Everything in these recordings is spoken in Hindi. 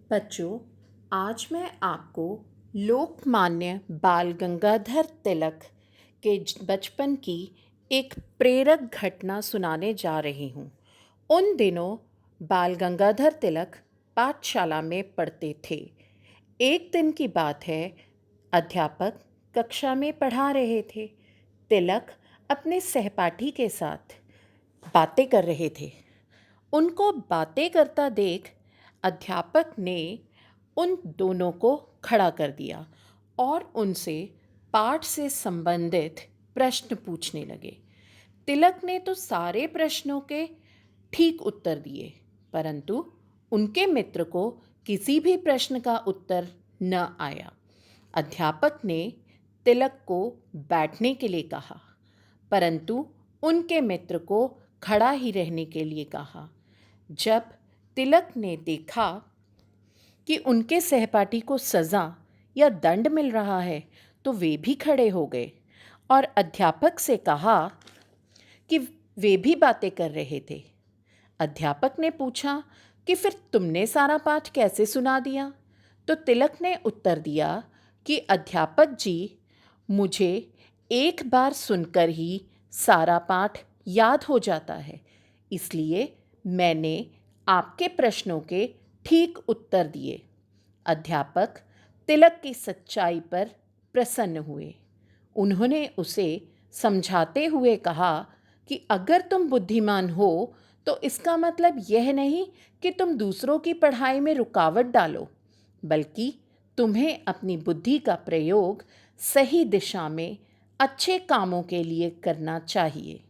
बच्चों, आज मैं आपको लोकमान्य बाल गंगाधर तिलक के बचपन की एक प्रेरक घटना सुनाने जा रही हूँ। उन दिनों बाल गंगाधर तिलक पाठशाला में पढ़ते थे। एक दिन की बात है, अध्यापक कक्षा में पढ़ा रहे थे। तिलक अपने सहपाठी के साथ बातें कर रहे थे। उनको बातें करता देख अध्यापक ने उन दोनों को खड़ा कर दिया और उनसे पाठ से संबंधित प्रश्न पूछने लगे। तिलक ने तो सारे प्रश्नों के ठीक उत्तर दिए, परंतु उनके मित्र को किसी भी प्रश्न का उत्तर न आया। अध्यापक ने तिलक को बैठने के लिए कहा, परंतु उनके मित्र को खड़ा ही रहने के लिए कहा। जब तिलक ने देखा कि उनके सहपाठी को सज़ा या दंड मिल रहा है, तो वे भी खड़े हो गए और अध्यापक से कहा कि वे भी बातें कर रहे थे। अध्यापक ने पूछा कि फिर तुमने सारा पाठ कैसे सुना दिया? तो तिलक ने उत्तर दिया कि अध्यापक जी, मुझे एक बार सुनकर ही सारा पाठ याद हो जाता है, इसलिए मैंने आपके प्रश्नों के ठीक उत्तर दिए। अध्यापक तिलक की सच्चाई पर प्रसन्न हुए। उन्होंने उसे समझाते हुए कहा कि अगर तुम बुद्धिमान हो तो इसका मतलब यह नहीं कि तुम दूसरों की पढ़ाई में रुकावट डालो, बल्कि तुम्हें अपनी बुद्धि का प्रयोग सही दिशा में अच्छे कामों के लिए करना चाहिए।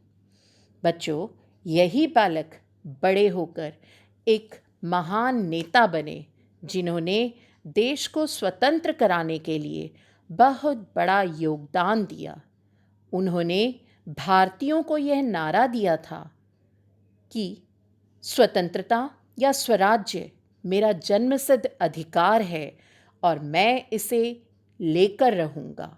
बच्चों, यही बालक बड़े होकर एक महान नेता बने, जिन्होंने देश को स्वतंत्र कराने के लिए बहुत बड़ा योगदान दिया। उन्होंने भारतीयों को यह नारा दिया था कि स्वतंत्रता या स्वराज्य मेरा जन्मसिद्ध अधिकार है और मैं इसे लेकर रहूँगा।